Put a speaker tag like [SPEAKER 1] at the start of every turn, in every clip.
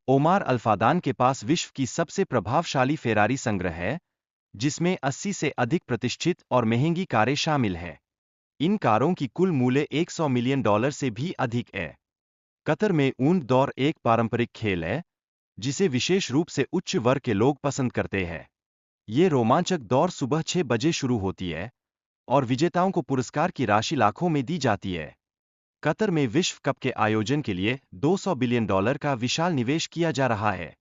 [SPEAKER 1] OMR अल्फादान के पास विश्व की सबसे प्रभावशाली फेरारी संग्रह है, जिसमें 80 से अधिक प्रतिष्ठित और महंगी कारें शामिल हैं। इन कारों की कुल मूल्य $100 मिलियन से भी अधिक है। कतर में ऊंट दौड़ एक पारंपरिक खेल है, जिसे विशेष रूप से उच्च वर्ग के लोग पसंद करते हैं। ये रोमांचक दौड़ सुबह 6 बजे शुरू होती है और विजेताओं को पुरस्कार की राशि लाखों में दी जाती है। कतर में विश्व कप के आयोजन के लिए $200 बिलियन का विशाल निवेश किया जा रहा है।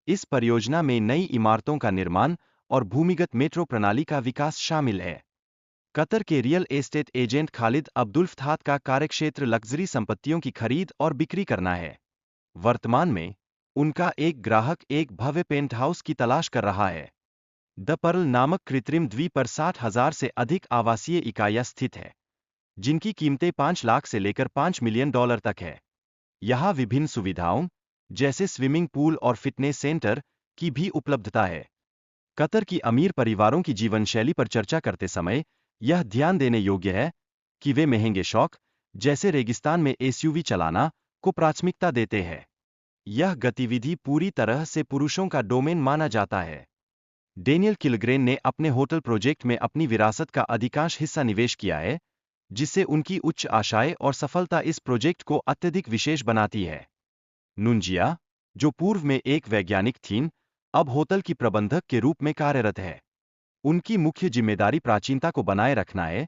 [SPEAKER 1] इस परियोजना में नई इमारतों का निर्माण और भूमिगत मेट्रो प्रणाली का विकास शामिल है। कतर के real estate agent Khalid Abdul Fattah का कार्यक्षेत्र लग्जरी संपत्तियों की खरीद और बिक्री करना है। वर्तमान में उनका एक ग्राहक एक भव्य पेंट हाउस की तलाश कर रहा है। द पर्ल नामक कृत्रिम द्वीप पर 60,000 से अधिक आवासीय इकाइयां स्थित है, जिनकी कीमतें 5 लाख से लेकर $5 मिलियन तक है। यहाँ विभिन्न सुविधाओं, जैसे स्विमिंग पूल और फिटनेस सेंटर, की भी उपलब्धता है। कतर की अमीर परिवारों की जीवनशैली पर चर्चा करते समय यह ध्यान देने योग्य है कि वे महंगे शौक, जैसे रेगिस्तान में एसयूवी चलाना, को प्राथमिकता देते हैं। यह गतिविधि पूरी तरह से पुरुषों का डोमेन माना जाता है। डेनियल किलग्रेन ने अपने होटल प्रोजेक्ट में अपनी विरासत का अधिकांश हिस्सा निवेश किया है, जिससे उनकी उच्च आशाएं और सफलता इस प्रोजेक्ट को अत्यधिक विशेष बनाती है। नुंजिया, जो पूर्व में एक वैज्ञानिक थीं, अब होटल की प्रबंधक के रूप में कार्यरत है। उनकी मुख्य जिम्मेदारी प्राचीनता को बनाए रखना है,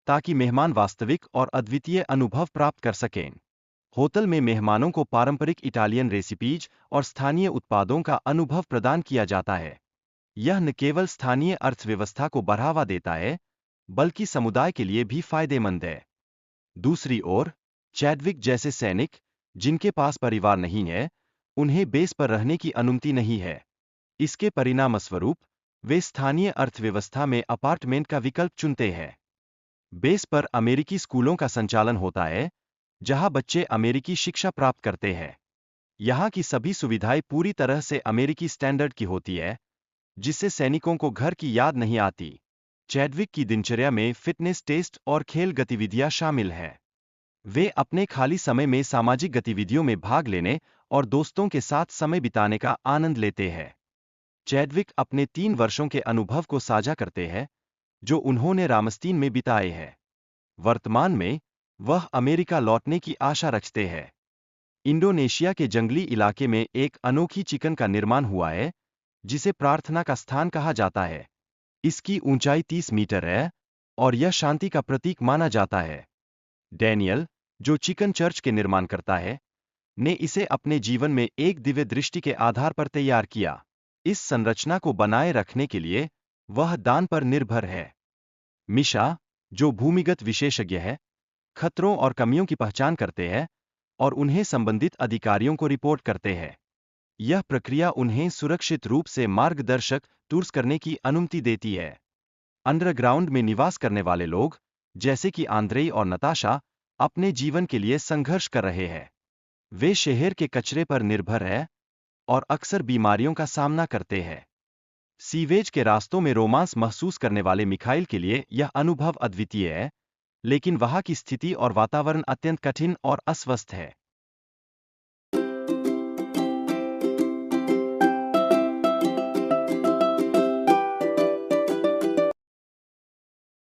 [SPEAKER 1] ताकि मेहमान वास्तविक और अद्वितीय अनुभव प्राप्त कर सकें। होटल में मेहमानों को पारंपरिक इटालियन रेसिपीज और स्थानीय उत्पादों का अनुभव प्रदान किया जाता है। यह न केवल स्थानीय अर्थव्यवस्था को बढ़ावा देता है, बल्कि समुदाय के लिए भी फायदेमंद है। दूसरी ओर, चैडविक जैसे सैनिक, जिनके पास परिवार नहीं है, उन्हें बेस पर रहने की अनुमति नहीं है। इसके परिणामस्वरूप वे स्थानीय अर्थव्यवस्था में अपार्टमेंट का विकल्प चुनते हैं। बेस पर अमेरिकी स्कूलों का संचालन होता है, जहां बच्चे अमेरिकी शिक्षा प्राप्त करते हैं। यहाँ की सभी सुविधाएं पूरी तरह से अमेरिकी स्टैंडर्ड की होती है, जिससे सैनिकों को घर की याद नहीं आती। चैडविक की दिनचर्या में फिटनेस टेस्ट और खेल गतिविधियां शामिल हैं। वे अपने खाली समय में सामाजिक गतिविधियों में भाग लेने और दोस्तों के साथ समय बिताने का आनंद लेते हैं। चैडविक अपने 3 वर्षों के अनुभव को साझा करते हैं, जो उन्होंने रामस्तीन में बिताए हैं। वर्तमान में वह अमेरिका लौटने की आशा रखते हैं। इंडोनेशिया के जंगली इलाके में एक अनोखी चिकन का निर्माण हुआ है, जिसे प्रार्थना का स्थान कहा जाता है। इसकी ऊंचाई 30 मीटर है और यह शांति का प्रतीक माना जाता है। डैनियल, जो चिकन चर्च के निर्माण करता है, ने इसे अपने जीवन में एक दिव्य दृष्टि के आधार पर तैयार किया। इस संरचना को बनाए रखने के लिए वह दान पर निर्भर है। मिशा, जो भूमिगत विशेषज्ञ है, खतरों और कमियों की पहचान करते हैं और उन्हें संबंधित अधिकारियों को रिपोर्ट करते हैं। यह प्रक्रिया उन्हें सुरक्षित रूप से मार्गदर्शक टूर्स करने की अनुमति देती है। अंडरग्राउंड में निवास करने वाले लोग, जैसे कि आंद्रेई और नताशा, अपने जीवन के लिए संघर्ष कर रहे हैं। वे शहर के कचरे पर निर्भर हैं और अक्सर बीमारियों का सामना करते हैं। सीवेज के रास्तों में रोमांस महसूस करने वाले मिखाइल के लिए यह अनुभव अद्वितीय है, लेकिन वहां की स्थिति और वातावरण अत्यंत कठिन और अस्वस्थ है।